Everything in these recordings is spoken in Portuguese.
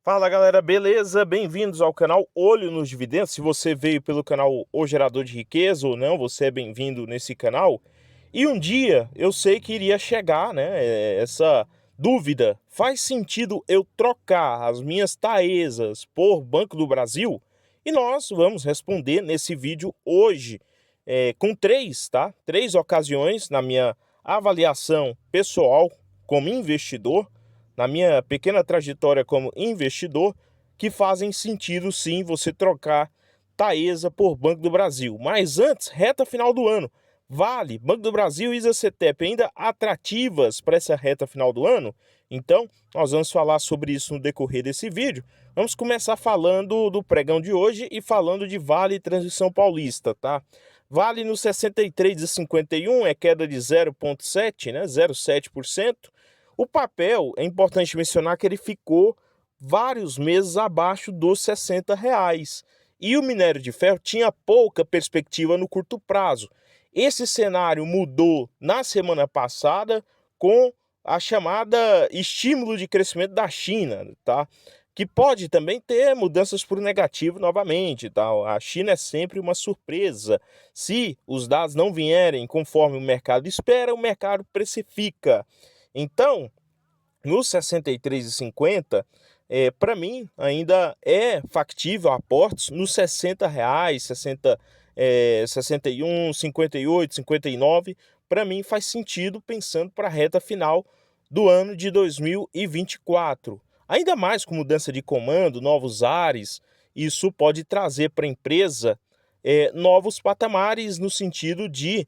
Fala galera, beleza? Bem-vindos ao canal Olho nos Dividendos. Se você veio pelo canal O Gerador de Riqueza ou não, você é bem-vindo nesse canal. E um dia eu sei que iria chegar, né? Essa dúvida: faz sentido eu trocar as minhas Taesas por Banco do Brasil? E nós vamos responder nesse vídeo hoje, com três, tá? Três ocasiões na minha avaliação pessoal como investidor, na minha pequena trajetória como investidor, que fazem sentido sim você trocar Taesa por Banco do Brasil. Mas antes, reta final do ano, Vale, Banco do Brasil e ISA-CETEP ainda atrativas para essa reta final do ano? Então, nós vamos falar sobre isso no decorrer desse vídeo. Vamos começar falando do pregão de hoje e falando de Vale e Transição Paulista, tá? Vale no 63,51 é queda de 0,7, né? 0,7%. O papel, é importante mencionar que ele ficou vários meses abaixo dos R$ 60. E o minério de ferro tinha pouca perspectiva no curto prazo. Esse cenário mudou na semana passada com a chamada estímulo de crescimento da China, tá? Que pode também ter mudanças por negativo novamente, tá? A China é sempre uma surpresa. Se os dados não vierem conforme o mercado espera, o mercado precifica. Então, no 63,50, para mim, ainda é factível aportes nos R$ 60, 61, 58, 59. Para mim, faz sentido pensando para a reta final do ano de 2024. Ainda mais com mudança de comando, novos ares, isso pode trazer para a empresa novos patamares no sentido de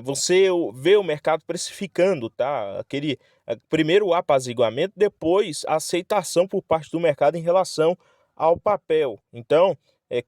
você ver o mercado precificando, tá? Aquele primeiro o apaziguamento, depois a aceitação por parte do mercado em relação ao papel. Então,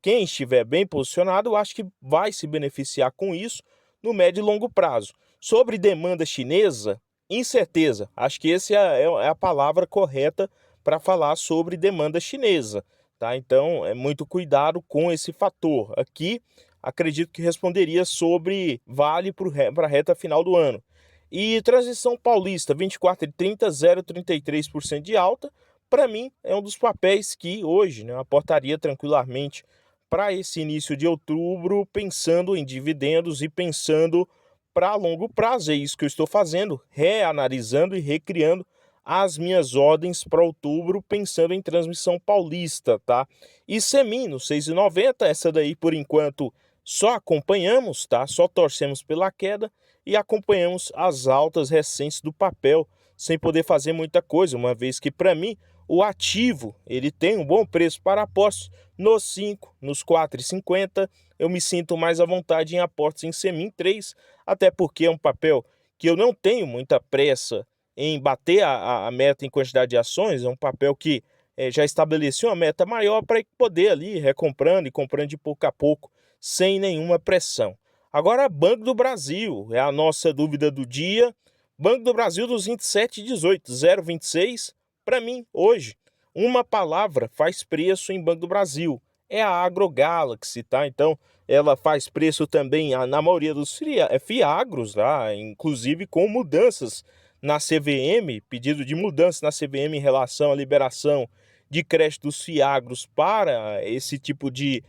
quem estiver bem posicionado, eu acho que vai se beneficiar com isso no médio e longo prazo. Sobre demanda chinesa, incerteza. Acho que essa é a palavra correta para falar sobre demanda chinesa, tá? Então, é muito cuidado com esse fator. Aqui, acredito que responderia sobre Vale para a reta final do ano. E Transição Paulista, 24,30, 0,33% de alta. Para mim, é um dos papéis que hoje, né, aportaria tranquilamente para esse início de outubro, pensando em dividendos e pensando para longo prazo. É isso que eu estou fazendo, reanalisando e recriando as minhas ordens para outubro, pensando em Transmissão Paulista, tá? E Semin, no 6,90, essa daí, por enquanto, só acompanhamos, tá? Só torcemos pela queda e acompanhamos as altas recentes do papel, sem poder fazer muita coisa, uma vez que, para mim, o ativo ele tem um bom preço para apostas nos 5, nos 4,50. Eu me sinto mais à vontade em aportes em Semin 3, até porque é um papel que eu não tenho muita pressa em bater a meta em quantidade de ações, é um papel que já estabeleci uma meta maior para poder ali recomprando e comprando de pouco a pouco, sem nenhuma pressão. Agora, Banco do Brasil, é a nossa dúvida do dia. Banco do Brasil dos 27,18, 0,26. Para mim, hoje, uma palavra faz preço em Banco do Brasil. É a AgroGalaxy, tá? Então, ela faz preço também na maioria dos fiagros, tá? Inclusive com mudanças na CVM, pedido de mudança na CVM em relação à liberação de créditos fiagros para esse tipo de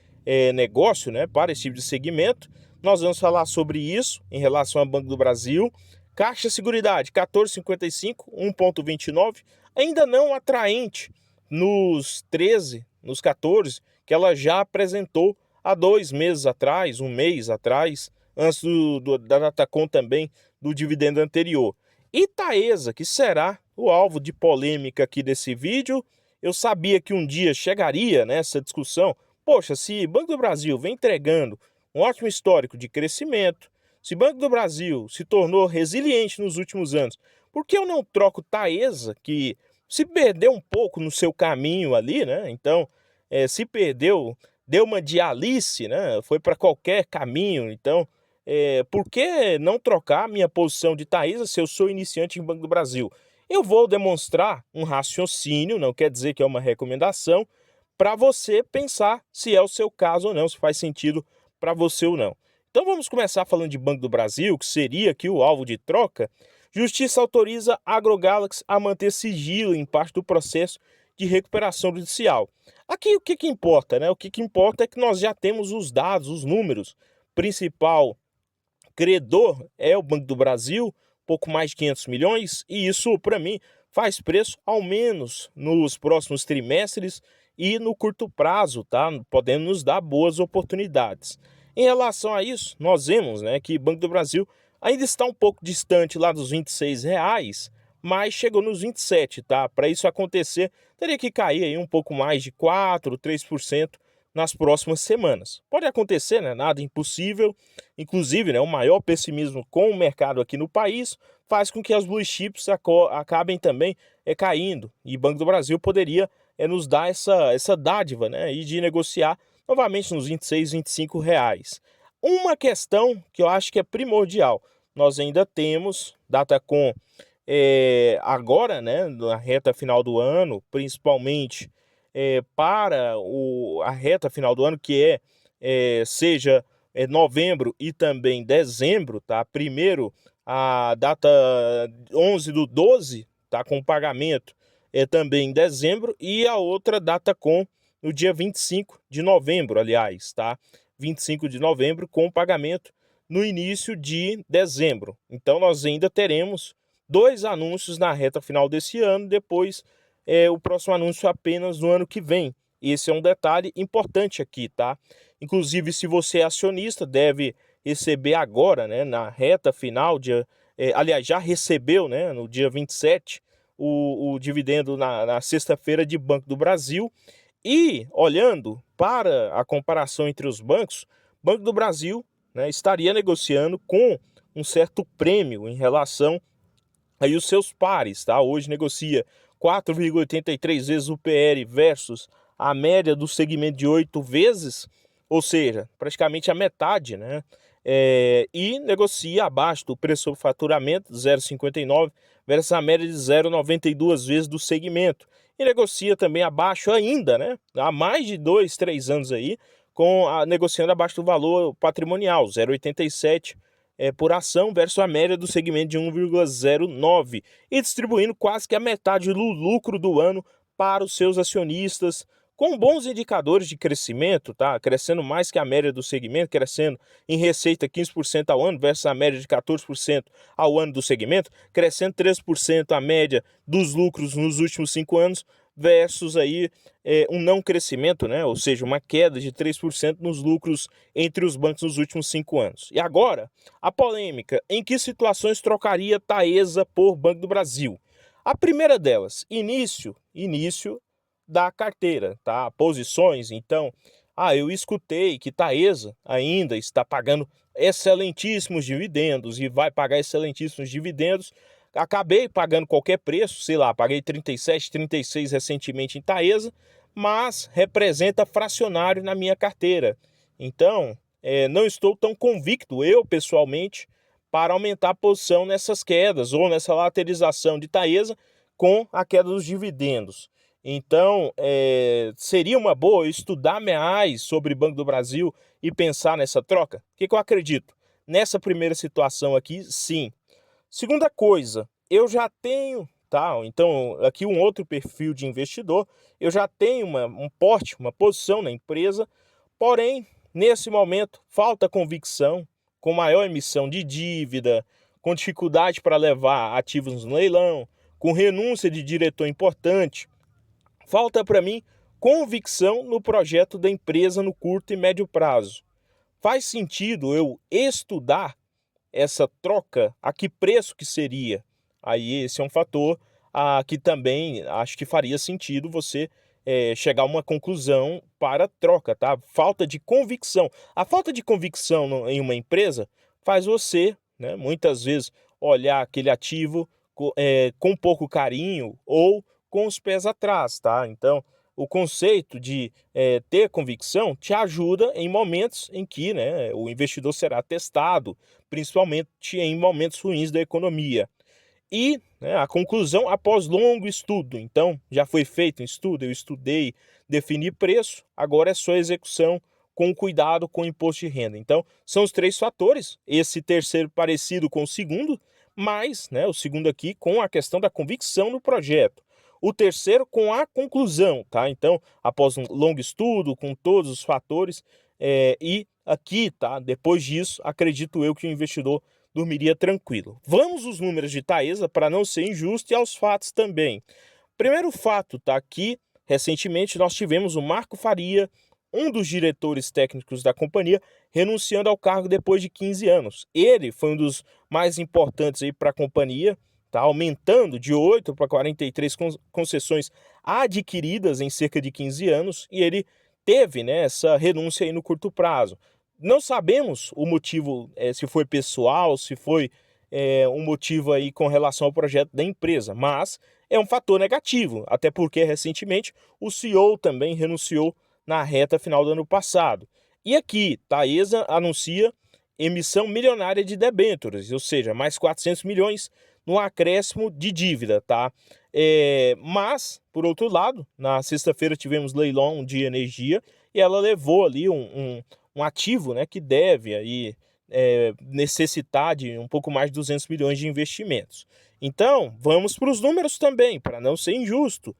negócio, né? Para esse tipo de segmento. Nós vamos falar sobre isso em relação ao Banco do Brasil. Caixa Seguridade, 14,55, 1,29, ainda não atraente nos 13, nos 14, que ela já apresentou há 2 meses atrás, um mês atrás, antes da Datacom também, do dividendo anterior. Itaesa, que será o alvo de polêmica aqui desse vídeo. Eu sabia que um dia chegaria nessa discussão. Poxa, se Banco do Brasil vem entregando um ótimo histórico de crescimento, se Banco do Brasil se tornou resiliente nos últimos anos, por que eu não troco Taesa, que se perdeu um pouco no seu caminho ali, né? Então, se perdeu, deu uma de Alice, né? Foi para qualquer caminho. Então, por que não trocar a minha posição de Taesa se eu sou iniciante em Banco do Brasil? Eu vou demonstrar um raciocínio, não quer dizer que é uma recomendação, para você pensar se é o seu caso ou não, se faz sentido para você ou não. Então vamos começar falando de Banco do Brasil, que seria aqui o alvo de troca. Justiça autoriza a AgroGalaxy a manter sigilo em parte do processo de recuperação judicial. Aqui o que que importa, né? O que que importa é que nós já temos os dados, os números. Principal credor é o Banco do Brasil, pouco mais de 500 milhões, e isso, para mim, faz preço ao menos nos próximos trimestres e no curto prazo, tá? Podendo nos dar boas oportunidades. Em relação a isso, nós vemos, né, que o Banco do Brasil ainda está um pouco distante lá dos R$ 26, mas chegou nos 27, tá? Para isso acontecer, teria que cair aí um pouco mais de 4, 3% nas próximas semanas. Pode acontecer, né? Nada impossível. Inclusive, né, o maior pessimismo com o mercado aqui no país faz com que as blue chips acabem também caindo. E o Banco do Brasil poderia nos dar essa dádiva, né, e de negociar novamente nos 26, R$ 25. Uma questão que eu acho que é primordial, nós ainda temos Datacom agora, né, na reta final do ano, principalmente para a reta final do ano, que seja novembro e também dezembro, tá? Primeiro, a data 11/12, tá? Com pagamento também em dezembro, e a outra data com no dia 25 de novembro, aliás, tá? 25 de novembro com pagamento no início de dezembro. Então, nós ainda teremos 2 anúncios na reta final desse ano, depois o próximo anúncio apenas no ano que vem. Esse é um detalhe importante aqui, tá? Inclusive, se você é acionista, deve receber agora, né, na reta final, aliás, já recebeu, né, no dia 27, o dividendo na sexta-feira de Banco do Brasil. E, olhando para a comparação entre os bancos, Banco do Brasil, né, estaria negociando com um certo prêmio em relação aí os seus pares, tá? Hoje negocia 4,83 vezes o PL versus a média do segmento de 8 vezes, ou seja, praticamente a metade, né? E negocia abaixo do preço sobre faturamento, 0,59, versus a média de 0,92 vezes do segmento. E negocia também abaixo ainda, né? Há mais de 2, 3 anos aí, negociando abaixo do valor patrimonial, 0,87 por ação versus a média do segmento de 1,09 e distribuindo quase que a metade do lucro do ano para os seus acionistas, com bons indicadores de crescimento, tá? Crescendo mais que a média do segmento, crescendo em receita 15% ao ano versus a média de 14% ao ano do segmento, crescendo 13% a média dos lucros nos últimos 5 anos versus aí um não crescimento, né? Ou seja, uma queda de 3% nos lucros entre os bancos nos últimos 5 anos. E agora, a polêmica: em que situações trocaria Taesa por Banco do Brasil? A primeira delas, início da carteira, tá? Posições, então, eu escutei que Taesa ainda está pagando excelentíssimos dividendos e vai pagar excelentíssimos dividendos. Acabei pagando qualquer preço, sei lá, paguei 37, 36 recentemente em Taesa, mas representa fracionário na minha carteira. Então, não estou tão convicto, eu pessoalmente, para aumentar a posição nessas quedas ou nessa lateralização de Taesa com a queda dos dividendos. Então, seria uma boa eu estudar mais sobre Banco do Brasil e pensar nessa troca? O que eu acredito? Nessa primeira situação aqui, sim. Segunda coisa, eu já tenho, tá? Então, aqui um outro perfil de investidor, eu já tenho um porte, uma posição na empresa, porém, nesse momento, falta convicção, com maior emissão de dívida, com dificuldade para levar ativos no leilão, com renúncia de diretor importante. Falta para mim convicção no projeto da empresa no curto e médio prazo. Faz sentido eu estudar essa troca? A que preço que seria? Aí esse é um fator que também acho que faria sentido você chegar a uma conclusão para a troca, tá? Falta de convicção. A falta de convicção em uma empresa faz você, né, muitas vezes, olhar aquele ativo com pouco carinho ou com os pés atrás, tá? Então, o conceito de ter convicção te ajuda em momentos em que, né, o investidor será testado, principalmente em momentos ruins da economia. E, né, a conclusão após longo estudo. Então, já foi feito um estudo, eu estudei, defini preço, agora é só execução com cuidado com o imposto de renda. Então, são os 3 fatores, esse terceiro parecido com o segundo, mas, né, o segundo aqui com a questão da convicção no projeto. O terceiro com a conclusão, tá? Então, após um longo estudo, com todos os fatores, e aqui, tá? Depois disso, acredito eu que o investidor dormiria tranquilo. Vamos aos números de Taesa para não ser injusto e aos fatos também. Primeiro fato, tá? Aqui, recentemente, nós tivemos o Marco Faria, um dos diretores técnicos da companhia, renunciando ao cargo depois de 15 anos. Ele foi um dos mais importantes aí para a companhia, tá aumentando de 8 para 43 concessões adquiridas em cerca de 15 anos, e ele teve, né, essa renúncia aí no curto prazo. Não sabemos o motivo, se foi pessoal, se foi um motivo aí com relação ao projeto da empresa, mas é um fator negativo, até porque recentemente o CEO também renunciou na reta final do ano passado. E aqui, Taesa anuncia emissão milionária de debêntures, ou seja, mais 400 milhões no acréscimo de dívida, tá? Mas, por outro lado, na sexta-feira tivemos leilão de energia e ela levou ali um ativo, né, que deve aí necessitar de um pouco mais de 200 milhões de investimentos. Então, vamos para os números também, para não ser injusto,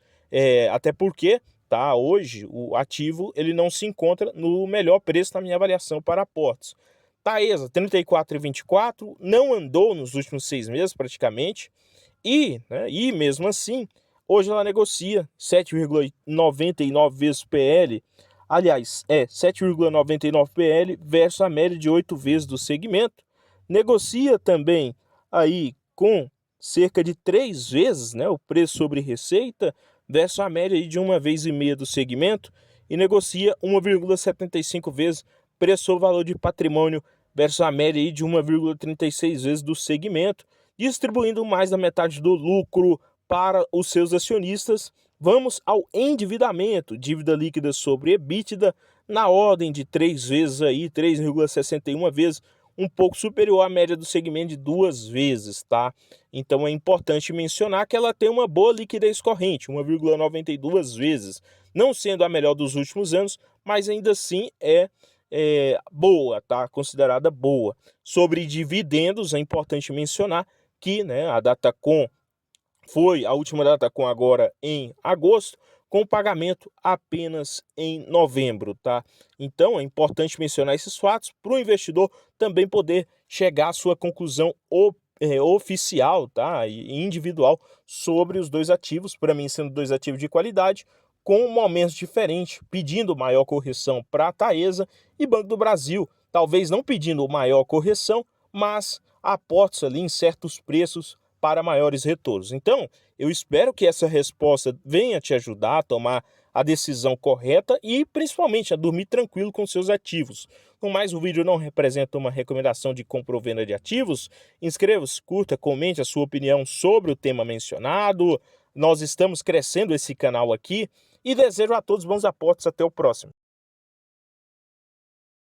até porque tá, hoje o ativo ele não se encontra no melhor preço na minha avaliação para aportes. Taesa, 34,24, não andou nos últimos 6 meses praticamente, e mesmo assim, hoje ela negocia 7,99 vezes PL, aliás, 7,99 PL versus a média de 8 vezes do segmento. Negocia também aí com cerca de 3 vezes, né, o preço sobre receita versus a média aí de 1,5 vezes do segmento, e negocia 1,75 vezes preço sobre valor de patrimônio versus a média aí de 1,36 vezes do segmento, distribuindo mais da metade do lucro para os seus acionistas. Vamos ao endividamento, dívida líquida sobre EBITDA, na ordem de 3 vezes aí, 3,61 vezes, um pouco superior à média do segmento de 2 vezes, tá? Então é importante mencionar que ela tem uma boa liquidez corrente, 1,92 vezes, não sendo a melhor dos últimos anos, mas ainda assim é boa, tá? Considerada boa. Sobre dividendos, é importante mencionar que, né, a Datacom foi a última Datacom agora em agosto, com pagamento apenas em novembro, tá? Então é importante mencionar esses fatos para o investidor também poder chegar à sua conclusão oficial, tá? E individual sobre os dois ativos, para mim sendo dois ativos de qualidade, com momentos diferentes, pedindo maior correção para a Taesa e Banco do Brasil, talvez não pedindo maior correção, mas aportes ali em certos preços para maiores retornos. Então, eu espero que essa resposta venha te ajudar a tomar a decisão correta e principalmente a dormir tranquilo com seus ativos. No mais, o vídeo não representa uma recomendação de compra ou venda de ativos. Inscreva-se, curta, comente a sua opinião sobre o tema mencionado. Nós estamos crescendo esse canal aqui e desejo a todos bons aportes. Até o próximo.